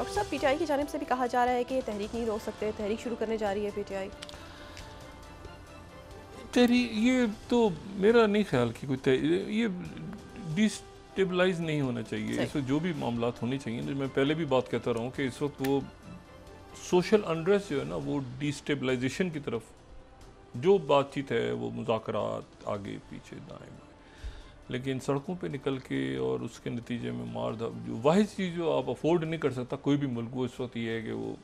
Doctor साहब, PTI की जानिब से भी कहा जा रहा है कि तहरीक नहीं रोक सकते, तहरीक शुरू करने जा रही है पीटीआई। तेरी ये तो मेरा नहीं ख्याल कि ये डिस्टेबलाइज नहीं होना चाहिए। इस वक्त जो भी मामला होने चाहिए, मैं पहले भी बात कहता रहा हूँ कि इस वक्त वो सोशल अनरेस्ट जो है ना, वो डिस्टेबलाइजेशन की तरफ जो बातचीत है, वो मुज़ाकरात आगे पीछे दाएं बाएं, लेकिन सड़कों पे निकल के और उसके नतीजे में मार धाड़, जो वाहिद चीज़ जो आप अफोर्ड नहीं कर सकता कोई भी मुल्क, वो इस वक्त ये है कि वो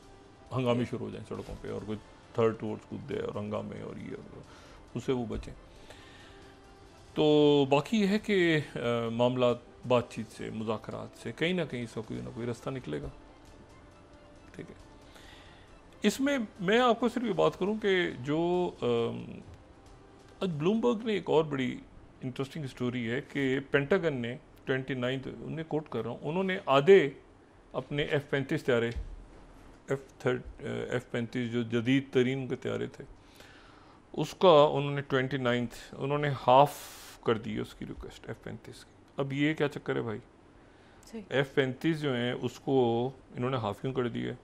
हंगामे शुरू हो जाए सड़कों पे और कोई थर्ड टूवर्ड्स कूद दे और हंगामे और ये और उससे वो बचें। तो बाकी यह है कि मामला बातचीत से, मुज़ाकरात से कहीं ना कहीं इसका कोई ना कोई रास्ता निकलेगा। ठीक है, इसमें मैं आपको सिर्फ ये बात करूं कि जो आज ब्लूमबर्ग ने एक और बड़ी इंटरेस्टिंग स्टोरी है कि पेंटागन ने 29 उन्हें कोट कर रहा हूँ, उन्होंने आधे अपने F-35 तैयारे, F-35 जो जदीद तरीन के तैयारे थे, उसका उन्होंने 29 उन्होंने हाफ कर दी उसकी रिक्वेस्ट F-35 की। अब ये क्या चक्कर है भाई, F-35 जो हैं उसको इन्होंने हाफ क्यों कर दिया?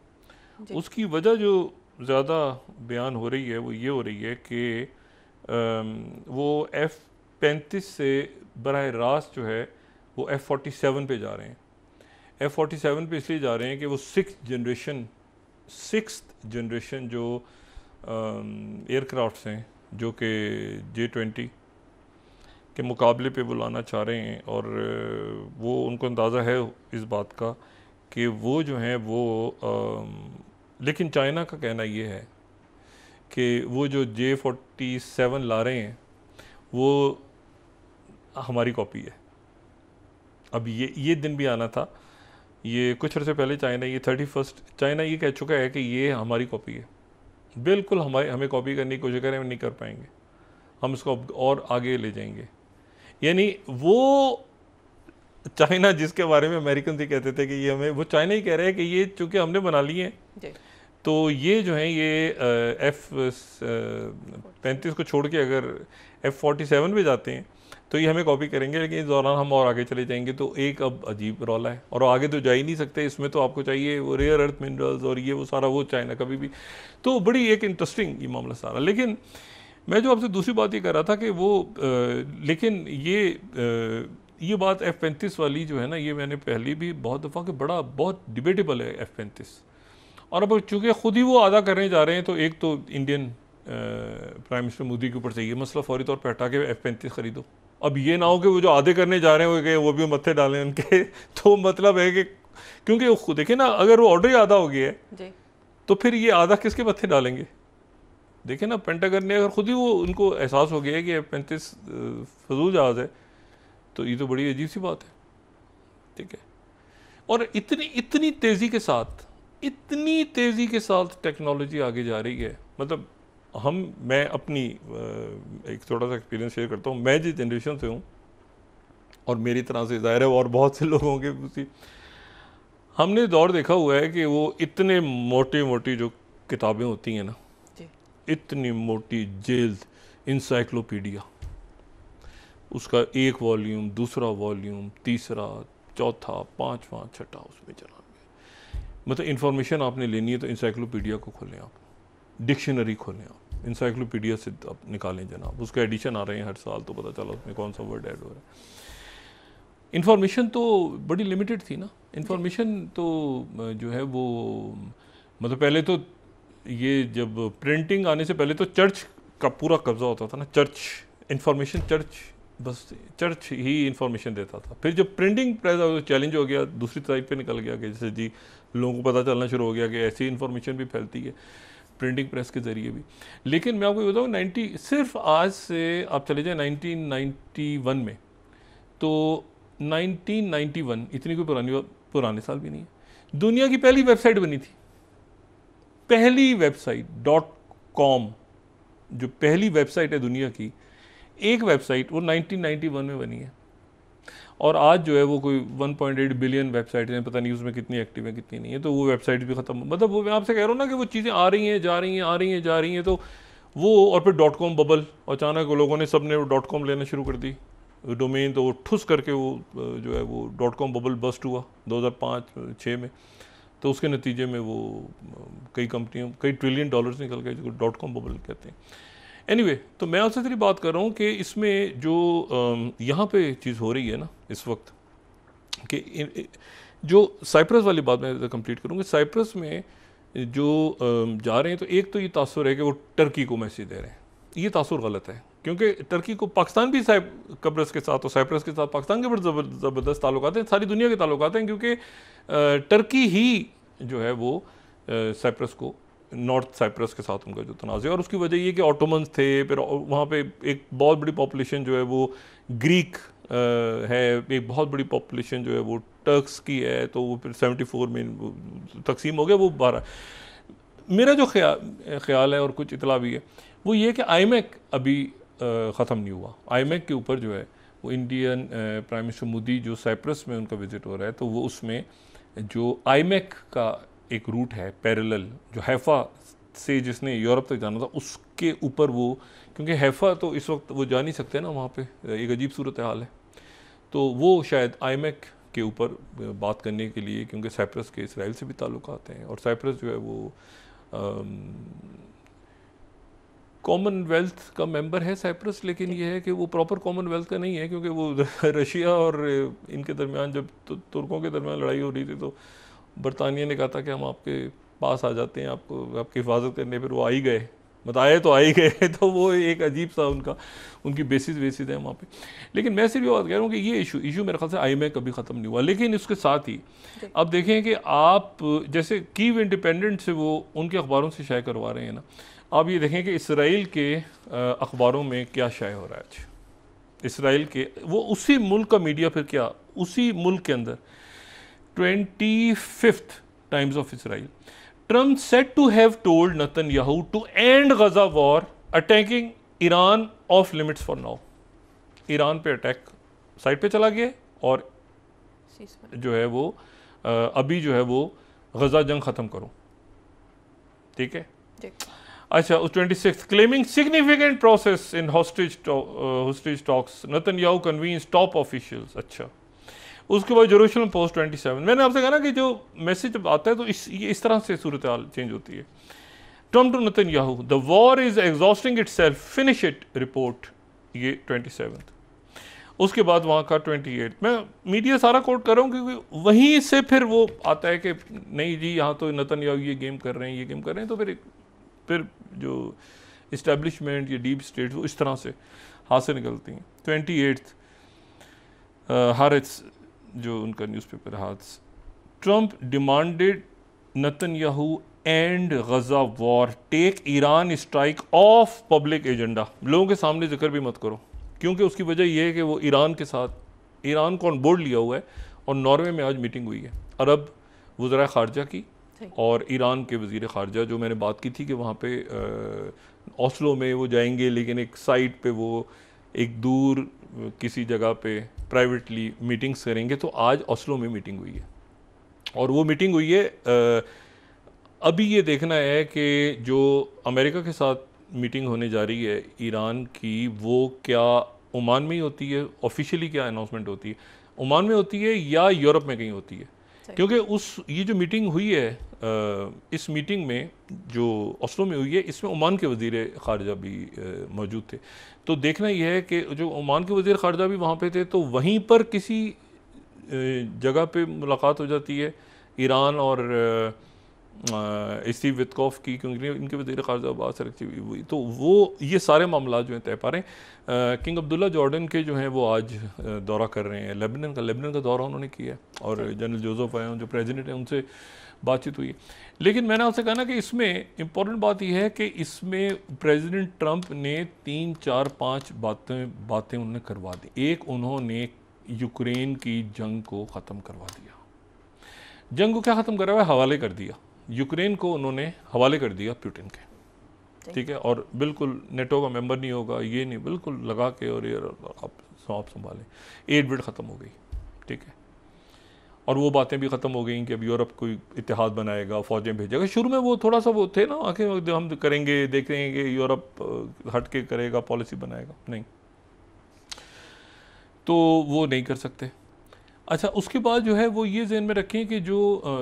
उसकी वजह जो ज़्यादा बयान हो रही है वो ये हो रही है कि वो F-35 से बराह रास्त जो है वो F-47 पे जा रहे हैं। F-47 पे इसलिए जा रहे हैं कि वो सिक्स्थ जनरेशन जो एयरक्राफ्ट्स हैं जो कि J-20 के मुकाबले पे वो लाना चाह रहे हैं, और वो उनको अंदाज़ा है इस बात का कि वो जो हैं वो लेकिन चाइना का कहना ये है कि वो जो J-47 ला रहे हैं वो हमारी कॉपी है। अब ये दिन भी आना था, ये कुछ अर्से पहले चाइना ये 31 चाइना ये कह चुका है कि ये हमारी कॉपी है, बिल्कुल हमें कॉपी करने की कोशिश करें, हम नहीं कर पाएंगे, हम इसको और आगे ले जाएंगे। यानी वो चाइना जिसके बारे में अमेरिकन ही कहते थे कि ये हमें, वो चाइना ही कह रहे हैं कि ये चूँकि हमने बना लिए हैं तो ये जो है ये F-35 को छोड़ के अगर F-47 पे जाते हैं तो ये हमें कॉपी करेंगे, लेकिन इस दौरान हम और आगे चले जाएंगे। तो एक अब अजीब रौला है, और आगे तो जा ही नहीं सकते, इसमें तो आपको चाहिए वो रेयर अर्थ मिनरल्स और ये वो सारा, वो चाइना कभी भी। तो बड़ी एक इंटरेस्टिंग ये मामला सारा। लेकिन मैं जो आपसे दूसरी बात ये कर रहा था कि वो लेकिन ये बात F-35 वाली जो है ना, ये मैंने पहले भी बहुत दफ़ा कि बहुत डिबेटेबल है F-35, और अब चूँकि ख़ुद ही वो आधा करने जा रहे हैं, तो एक तो इंडियन प्राइम मिनिस्टर मोदी के ऊपर से ये मसला फौरी तौर पर हटा के F-35 ख़रीदो। अब ये ना हो कि वो जो आधे करने जा रहे हैं वो भी मत्थे डालें उनके तो मतलब है कि क्योंकि खुद देखिए ना, अगर वो ऑर्डर ही आधा हो गया है तो फिर ये आधा किसके मत्थे डालेंगे? देखिए ना, पेंटागन ने अगर खुद ही वो उनको एहसास हो गया है कि F-35 फजूल जहाज़ है, तो ये तो बड़ी अजीब सी बात है। ठीक है, और इतनी तेज़ी के साथ टेक्नोलॉजी आगे जा रही है। मतलब मैं अपनी एक थोड़ा सा एक्सपीरियंस शेयर करता हूँ। मैं जिस जनरेशन से हूँ और मेरी तरह से ज़ाहिर है और बहुत से लोगों के उसी, हमने दौर देखा हुआ है कि वो इतने मोटी जो किताबें होती हैं ना, इतनी मोटी जेल्द इंसाइक्लोपीडिया, उसका एक वॉल्यूम, दूसरा वॉल्यूम, तीसरा, चौथा, पाँचवा, छठा, उसमें चला। मतलब इंफॉर्मेशन आपने लेनी है तो इंसाइक्लोपीडिया को खोलें, आप डिक्शनरी खोलें, आप इंसाइक्लोपीडिया से आप निकालें जनाब, उसका एडिशन आ रहे हैं हर साल, तो पता चला उसमें कौन सा वर्ड ऐड हो रहा है। इंफॉर्मेशन तो बड़ी लिमिटेड थी ना, इंफॉर्मेशन तो जो है वो, मतलब पहले तो ये जब प्रिंटिंग आने से पहले तो चर्च का पूरा कब्जा होता था ना, बस चर्च ही इंफॉर्मेशन देता था। फिर जब प्रिंटिंग प्रेस चैलेंज हो गया, दूसरी साइड पे निकल गया कि जैसे जी लोगों को पता चलना शुरू हो गया कि ऐसी इंफॉर्मेशन भी फैलती है प्रिंटिंग प्रेस के ज़रिए भी। लेकिन मैं आपको बताऊँ सिर्फ आज से आप चले जाएँ 1991 में, तो 1991 इतनी कोई पुराने साल भी नहीं है, दुनिया की पहली वेबसाइट बनी थी, पहली वेबसाइट .com, जो पहली वेबसाइट है दुनिया की, एक वेबसाइट वो 1991 में बनी है। और आज जो है वो कोई 1.8 बिलियन वेबसाइट हैं, पता नहीं उसमें कितनी एक्टिव है कितनी नहीं है, तो वो वेबसाइट भी ख़त्म। मतलब वो मैं आपसे कह रहा हूँ ना कि वो चीज़ें आ रही हैं जा रही हैं, तो वो, और फिर .com बबल, अचानक लोगों ने सब ने .com लेना शुरू कर दी डोमेन, तो वो ठुस करके वो जो है वो .com बबल बस्ट हुआ 2005-6 में। तो उसके नतीजे में वो कई कंपनियों कई ट्रिलियन डॉलर्स निकल गए, जो .com बबल कहते हैं। एनीवे, तो मैं आपसे तेरी बात कर रहा हूँ कि इसमें जो यहाँ पे चीज़ हो रही है ना इस वक्त, कि जो साइप्रस वाली बात मैं कंप्लीट करूँगी। साइप्रस में जो जा रहे हैं, तो एक तो ये तासुर है कि वो टर्की को मैसेज दे रहे हैं। ये तासुर गलत है, क्योंकि टर्की को पाकिस्तान भी कब्रस के साथ और साइप्रस के साथ पाकिस्तान के बड़े ज़बरदस्त ताल्लुकात हैं, सारी दुनिया के ताल्लुकात हैं, क्योंकि टर्की ही जो है वो साइप्रस को, नॉर्थ साइप्रस के साथ उनका जो तनाज़ है, और उसकी वजह ये कि ऑटोमन्स थे, फिर वहाँ पे एक बहुत बड़ी पॉपुलेशन जो है वो ग्रीक है, एक बहुत बड़ी पॉपुलेशन जो है वो टर्क्स की है, तो वो फिर 74 में तकसीम हो गया वो 12। मेरा जो ख्याल है और कुछ इतला भी है वो ये कि आईमैक अभी ख़त्म नहीं हुआ। आईमैक के ऊपर जो है वो इंडियन प्राइम मिनिस्टर मोदी जो साइप्रस में उनका विज़िट हो रहा है, तो वो उसमें जो आईमैक का एक रूट है पैरेलल, जो हैफ़ा से जिसने यूरोप तक जाना था, उसके ऊपर वो, क्योंकि हैफ़ा तो इस वक्त वो जा नहीं सकते ना, वहाँ पे एक अजीब सूरत हाल है, तो वो शायद आईमैक के ऊपर बात करने के लिए, क्योंकि साइप्रस के इसराइल से भी ताल्लुकात हैं, और साइप्रस जो है वो कॉमनवेल्थ का मेंबर है साइप्रस, लेकिन ये है कि वो प्रॉपर कॉमनवेल्थ का नहीं है, क्योंकि वो रशिया और इनके दरमियान जब तुर्कों के दरमियान लड़ाई हो रही थी, तो बरतानिया ने कहा था कि हम आपके पास आ जाते हैं आपको आपकी हिफाजत करने, फिर वो आ ही गए, बताए तो आ ही गए। तो वो एक अजीब सा उनकी बेसिस है वहाँ पे। लेकिन मैं सिर्फ ये बात कह रहा हूँ कि ये इशू मेरे ख्याल से आईएमएफ कभी ख़त्म नहीं हुआ। लेकिन इसके साथ ही अब देखें कि आप जैसे कीव इंडिपेंडेंट से वो उनके अखबारों से शाये करवा रहे हैं ना, आप ये देखें कि इसराइल के अखबारों में क्या शाये हो रहा है आज। इसराइल के वो उसी मुल्क का मीडिया, फिर क्या उसी मुल्क के अंदर 25th times of Israel, Trump said to have told Netanyahu to end Gaza war, attacking Iran off limits for now. Iran पे अटैक साइड पे चला गया और जो है वो अभी जो है वो गजा जंग ख़त्म करो, ठीक है। अच्छा, उस 26 claiming significant process in hostage talks, Netanyahu convenes top officials. अच्छा, उसके बाद जेरूशलम पोस्ट 27। मैंने आपसे कहा ना कि जो मैसेज जब आता है तो इस तरह से सूरत हाल चेंज होती है। Trump to Netanyahu, the war is exhausting itself, finish it report, ये 27। उसके बाद वहाँ का 28। मैं मीडिया सारा कोट कर रहा हूँ क्योंकि वहीं से फिर वो आता है कि नहीं जी यहाँ तो नेतन्याहू ये गेम कर रहे हैं, ये गेम कर रहे हैं, तो फिर जो इस्टेब्लिशमेंट या डीप स्टेट वो इस तरह से हाथ से निकलती हैं। 28 हारिस जो उनका न्यूज़पेपर हाथ, Trump demanded Netanyahu and Gaza war, take Iran strike off public agenda. लोगों के सामने जिक्र भी मत करो, क्योंकि उसकी वजह यह है कि वो ईरान के साथ ईरान को ऑन बोर्ड लिया हुआ है। और नॉर्वे में आज मीटिंग हुई है अरब वज़रा ख़ारजा की और ईरान के वज़ीर ख़ारजा, जो मैंने बात की थी कि वहाँ पे ओस्लो में वो जाएंगे, लेकिन एक साइट पे वो एक दूर किसी जगह पे प्राइवेटली मीटिंग्स करेंगे। तो आज ओस्लो में मीटिंग हुई है और वो मीटिंग हुई है, अभी ये देखना है कि जो अमेरिका के साथ मीटिंग होने जा रही है ईरान की, वो क्या ओमान में ही होती है, ऑफिशियली क्या अनाउंसमेंट होती है, ओमान में होती है या यूरोप में कहीं होती है। क्योंकि ये जो मीटिंग हुई है, इस मीटिंग में जो ओस्लो में हुई है, इसमें ओमान के वज़ीर ख़ारजा भी मौजूद थे। तो देखना यह है कि जो ओमान के वज़ीर ख़ारजा भी वहाँ पे थे, तो वहीं पर किसी जगह पे मुलाकात हो जाती है ईरान और स्टीव वित्कॉफ की, क्योंकि इनके वज़ीर ख़ारजा अब्बास अरग़ची हुई। तो वो ये सारे मामला जो हैं तय पा रहे हैं। किंग अब्दुल्ला जॉर्डन के जो हैं वो आज दौरा कर रहे हैं लेबनान का दौरा उन्होंने किया है, और जनरल जोसेफ आए जो प्रेसिडेंट हैं उनसे बातचीत हुई है। लेकिन मैंने आपसे कहा ना कि इसमें इम्पॉर्टेंट बात यह है कि इसमें प्रेसिडेंट ट्रंप ने 3, 4, 5 बातें उन्होंने करवा दी। एक, उन्होंने यूक्रेन की जंग को ख़त्म करवा दिया। जंग को क्या ख़त्म करा हुआ है? हवाले कर दिया। यूक्रेन को उन्होंने हवाले कर दिया पुतिन के, ठीक है। और बिल्कुल नेटो का मेंबर नहीं होगा, ये नहीं, बिल्कुल लगा के और ये आप संभालें। एड बिड ख़त्म हो गई, ठीक है। और वो बातें भी ख़त्म हो गई कि अब यूरोप कोई इत्तेहाद बनाएगा, फ़ौजें भेजेगा। शुरू में वो थोड़ा सा वो थे ना, आखिर हम करेंगे, देखेंगे यूरोप हट के करेगा, पॉलिसी बनाएगा, नहीं, तो वो नहीं कर सकते। अच्छा, उसके बाद जो है वो ये ज़हन में रखें कि जो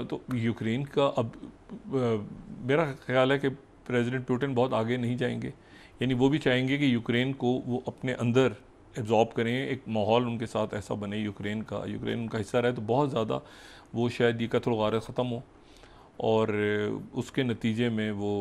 तो यूक्रेन का अब मेरा ख्याल है कि प्रेसिडेंट पुतिन बहुत आगे नहीं जाएंगे, यानी वो भी चाहेंगे कि यूक्रेन को वो अपने अंदर एब्जॉर्ब करें, एक माहौल उनके साथ ऐसा बने यूक्रेन उनका हिस्सा रहे, तो बहुत ज़्यादा वो शायद ये कत्ल गारत ख़त्म हो और उसके नतीजे में वो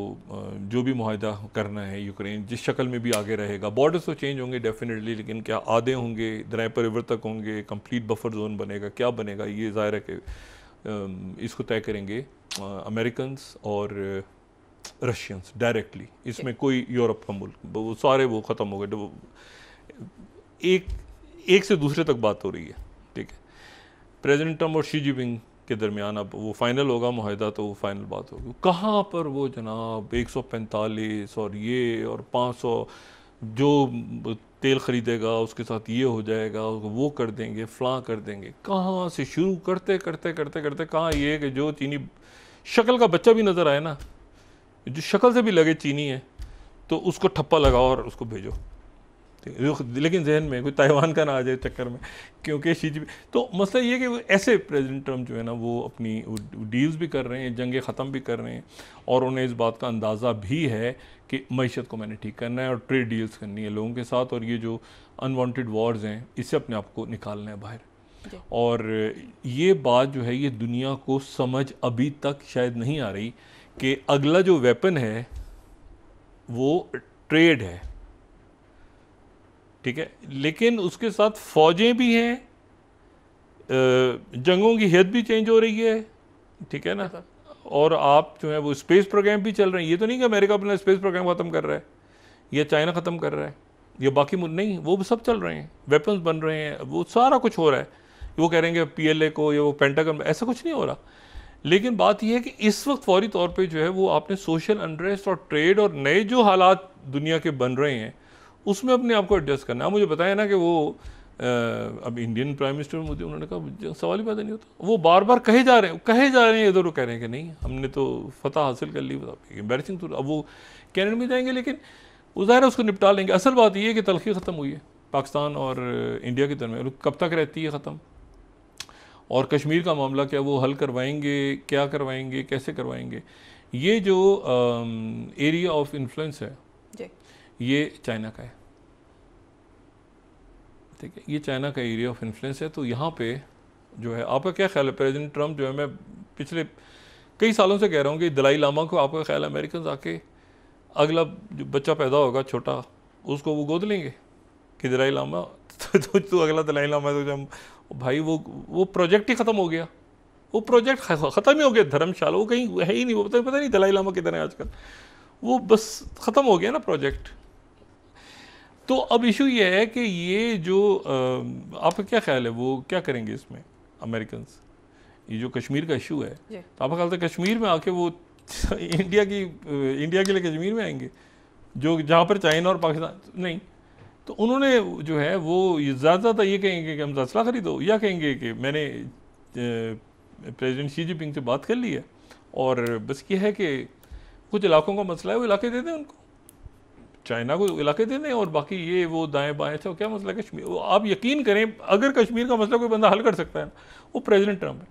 जो भी मुआहदा करना है यूक्रेन जिस शक्ल में भी आगे रहेगा, बॉर्डर्स तो चेंज होंगे डेफिनेटली, लेकिन क्या आधे होंगे, दरिया परिवर तक होंगे, कंप्लीट बफर जोन बनेगा, क्या बनेगा, ये ज़ाहिर है कि इसको तय करेंगे अमेरिकन्स और रशियंस डायरेक्टली। इसमें कोई यूरोप का मुल्क वो सारे वो ख़त्म हो गए, एक से दूसरे तक बात हो रही है, ठीक है। प्रेसिडेंट ट्रम्प और शी जिनपिंग के दरमियान अब वो फाइनल होगा मुआहदा, तो वो फाइनल बात होगी। कहाँ पर वो जनाब 145 और ये और 500 जो तेल ख़रीदेगा उसके साथ ये हो जाएगा, वो कर देंगे, फ़लाँ कर देंगे, कहाँ से शुरू करते करते करते करते कहाँ ये कि जो चीनी शक्ल का बच्चा भी नज़र आए ना, जो शक्ल से भी लगे चीनी है, तो उसको ठप्पा लगाओ और उसको भेजो, लेकिन जहन में कोई ताइवान का ना आ जाए चक्कर में, क्योंकि शी जिनपिंग। तो मसला ये कि ऐसे प्रेसिडेंट ट्रम्प जो है ना वो अपनी डील्स भी कर रहे हैं, जंगें ख़त्म भी कर रहे हैं, और उन्हें इस बात का अंदाज़ा भी है कि मईशत को मैंने ठीक करना है और ट्रेड डील्स करनी है लोगों के साथ, और ये जो अनवांटेड वॉर्स हैं इससे अपने आप को निकालना है बाहर। और ये बात जो है ये दुनिया को समझ अभी तक शायद नहीं आ रही कि अगला जो वेपन है वो ट्रेड है, ठीक है, लेकिन उसके साथ फ़ौजें भी हैं, जंगों की हैत भी चेंज हो रही है, ठीक है ना, और आप जो है वो स्पेस प्रोग्राम भी चल रहे हैं। ये तो नहीं कि अमेरिका अपना स्पेस प्रोग्राम ख़त्म कर रहा है या चाइना ख़त्म कर रहा है या बाकी मुल्क, नहीं, वो सब चल रहे हैं, वेपन्स बन रहे हैं, वो सारा कुछ हो रहा है। वो कह रहे हैं कि PLA को या वो पेंटागन, ऐसा कुछ नहीं हो रहा। लेकिन बात यह है कि इस वक्त फौरी तौर पर जो है वो आपने सोशल अनरेस्ट और ट्रेड और नए जो हालात दुनिया के बन रहे हैं उसमें अपने आप को एडजस्ट करना है। मुझे बताया ना कि वो अब इंडियन प्राइम मिनिस्टर मोदी, उन्होंने कहा सवाल ही पैदा नहीं होता, वो बार बार कहे जा रहे हैं इधर, वो कह रहे हैं कि नहीं हमने तो फतह हासिल कर ली, एम्बैरसिंग। तो अब वो कैनेडा में जाएंगे, लेकिन वो ज़ाहिर है उसको निपटा लेंगे। असल बात ये है कि तलखी ख़त्म हुई है पाकिस्तान और इंडिया के दरमियान, कब तक रहती है ख़त्म, और कश्मीर का मामला क्या वो हल करवाएंगे, क्या करवाएंगे, कैसे करवाएंगे। ये जो एरिया ऑफ इन्फ्लुएंस है ये चाइना का है, ठीक है, ये चाइना का एरिया ऑफ इन्फ्लुएंस है। तो यहाँ पे जो है आपका क्या ख्याल है, प्रेसिडेंट ट्रम्प जो है, मैं पिछले कई सालों से कह रहा हूँ कि दलाई लामा को, आपका ख्याल है अमेरिकन आके अगला जो बच्चा पैदा होगा छोटा उसको वो गोद लेंगे कि दलाई लामा तो अगला दलाई लामा, तो जब भाई वो प्रोजेक्ट ही ख़त्म हो गया, वो प्रोजेक्ट ख़त्म ही हो गया, धर्मशाला वो कहीं है ही नहीं, वो पता नहीं दलाई लामा किधर है आजकल, वो बस ख़त्म हो गया ना प्रोजेक्ट। तो अब इशू ये है कि ये जो आपका क्या ख्याल है वो क्या करेंगे इसमें अमेरिकन, ये जो कश्मीर का इशू है, तो आपका ख्याल है कश्मीर में आके वो इंडिया के लिए कश्मीर में आएंगे, जो जहाँ पर चाइना और पाकिस्तान नहीं, तो उन्होंने जो है वो ज़्यादा ये कहेंगे कि हम असला खरीदो, या कहेंगे कि मैंने प्रेसिडेंट शी जिनपिंग से बात कर ली है और बस ये है कि कुछ इलाकों का मसला है वो इलाके दे दें उनको, चाइना को इलाके देने, और बाकी ये वो दाएं बाएं, अच्छा क्या मसला कश्मीर, आप यकीन करें अगर कश्मीर का मसला कोई बंदा हल कर सकता है वो प्रेसिडेंट ट्रम्प है।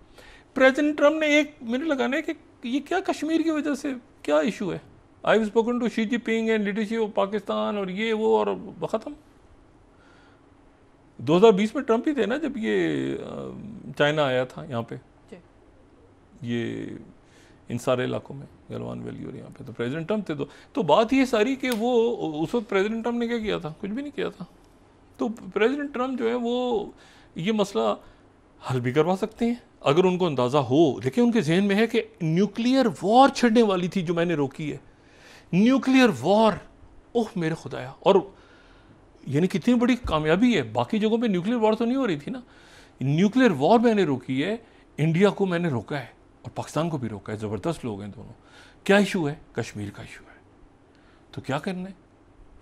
प्रेसिडेंट ट्रम्प ने 1 मिनट लगाने कि ये क्या कश्मीर की वजह से क्या इशू है, I have spoken to Xi Jinping and leadership of Pakistan और ये वो, और ख़त्म। 2020 में ट्रम्प ही थे ना जब ये चाइना आया था यहाँ पे, ये इन सारे इलाकों में, गलवान वैली और यहाँ पे, तो प्रेसिडेंट ट्रम्प थे। तो बात ये सारी कि वो उस वक्त प्रेसिडेंट ट्रम्प ने क्या किया था, कुछ भी नहीं किया था। तो प्रेसिडेंट ट्रम्प जो है वो ये मसला हल भी करवा सकते हैं अगर उनको अंदाज़ा हो। देखिए उनके जहन में है कि न्यूक्लियर वॉर छिड़ने वाली थी जो मैंने रोकी है, न्यूक्लियर वॉर, ओह मेरे खुदाया, और यानी कितनी बड़ी कामयाबी है। बाकी जगहों पे न्यूक्लियर वॉर तो नहीं हो रही थी ना, न्यूक्लियर वॉर मैंने रोकी है, इंडिया को मैंने रोका है और पाकिस्तान को भी रोका है, ज़बरदस्त लोग हैं दोनों। क्या इशू है, कश्मीर का इशू है, तो क्या करना है,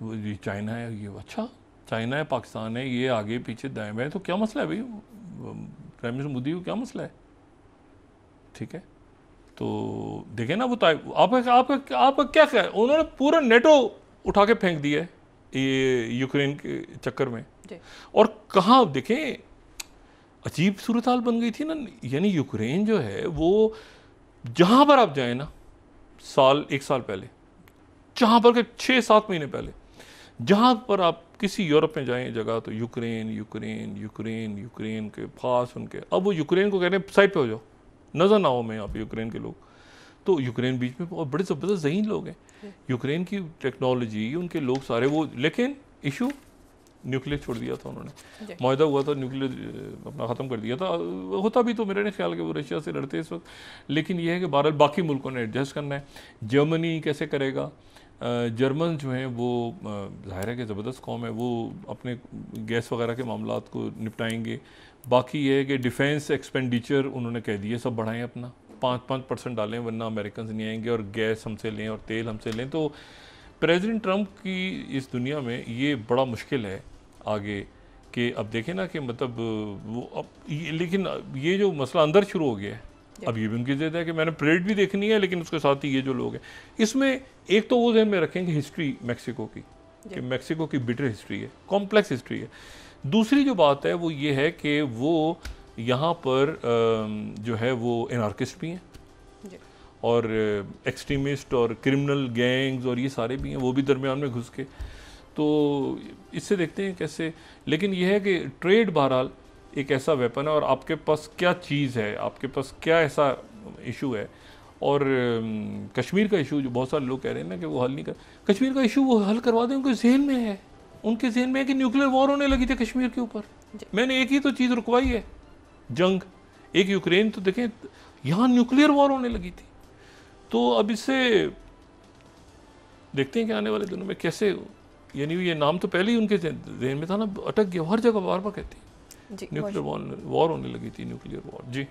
वो ये चाइना है, ये अच्छा चाइना है, पाकिस्तान है, ये आगे पीछे दाएं बाएं, तो क्या मसला है भाई, प्राइम मिनिस्टर मोदी को क्या मसला है, ठीक है। तो देखें ना वो आपका क्या ख्याल, उन्होंने पूरा नेटो उठा के फेंक दिया है ये यूक्रेन के चक्कर में, और कहाँ देखें अजीब सूरत हाल बन गई थी ना। यानी यूक्रेन जो है वो जहाँ पर आप जाएं ना, एक साल पहले, जहाँ पर के 6-7 महीने पहले, जहाँ पर आप किसी यूरोप में जाएं जगह, तो यूक्रेन यूक्रेन यूक्रेन यूक्रेन के पास उनके, अब वो यूक्रेन को कह रहे हैं साइड पे हो जाओ, नज़र ना हो मैं यहाँ पे यूक्रेन के लोग। तो यूक्रेन बीच में बहुत बड़े ज़बरदस्त ज़हीन लोग हैं, यूक्रेन की टेक्नोलॉजी, उनके लोग सारे वो, लेकिन इशू न्यूक्लियर छोड़ दिया था उन्होंने, मुआहदा हुआ था न्यूक्लियर अपना ख़त्म कर दिया था। होता भी तो मेरे ख्याल के वो रशिया से लड़ते इस वक्त, लेकिन ये है कि बहरहाल बाकी मुल्कों ने एडजस्ट करना है। जर्मनी कैसे करेगा? जर्मन जो हैं वो ज़ाहिर है कि ज़बरदस्त कौम है, वो अपने गैस वगैरह के मामलात को निपटाएंगे। बाकी ये है कि डिफेंस एक्सपेंडिचर उन्होंने कह दिए सब बढ़ाएं, अपना 5% डालें, वरना अमेरिकन नहीं आएंगे, और गैस हमसे लें और तेल हमसे लें। तो प्रेसिडेंट ट्रंप की इस दुनिया में ये बड़ा मुश्किल है आगे, कि अब देखें ना कि मतलब वो अब लेकिन ये जो मसला अंदर शुरू हो गया है, अब ये भी उनकी ज़िद है कि मैंने परेड भी देखनी है, लेकिन उसके साथ ही ये जो लोग हैं, इसमें एक तो वो ज़हन में रखेंगे हिस्ट्री मैक्सिको की, कि मैक्सिको की बिटर हिस्ट्री है, कॉम्प्लेक्स हिस्ट्री है। दूसरी जो बात है वो ये है कि वो यहाँ पर जो है वो एनार्किस्ट भी हैं, और एक्सट्रीमिस्ट और क्रिमिनल गैंग्स और ये सारे भी हैं, वो भी दरमियान में घुस के। तो इससे देखते हैं कैसे। लेकिन यह है कि ट्रेड बहरहाल एक ऐसा वेपन है, और आपके पास क्या चीज़ है, आपके पास क्या ऐसा इशू है। और कश्मीर का इशू जो बहुत सारे लोग कह रहे हैं ना कि वो हल नहीं कर, कश्मीर का इशू वो हल करवा दें, उनके जहन में है, उनके जहन में है कि न्यूक्लियर वॉर होने लगी थी कश्मीर के ऊपर। मैंने एक ही तो चीज़ रुकवाई है, जंग, एक यूक्रेन। तो देखें यहाँ न्यूक्लियर वॉर होने लगी थी। तो अब इससे देखते हैं कि आने वाले दिनों में कैसे, यानी ये नाम तो पहले ही उनके जहन में था ना, अटक गया, हर जगह बार बार कहती है न्यूक्लियर वॉर होने लगी थी, न्यूक्लियर वॉर। जी।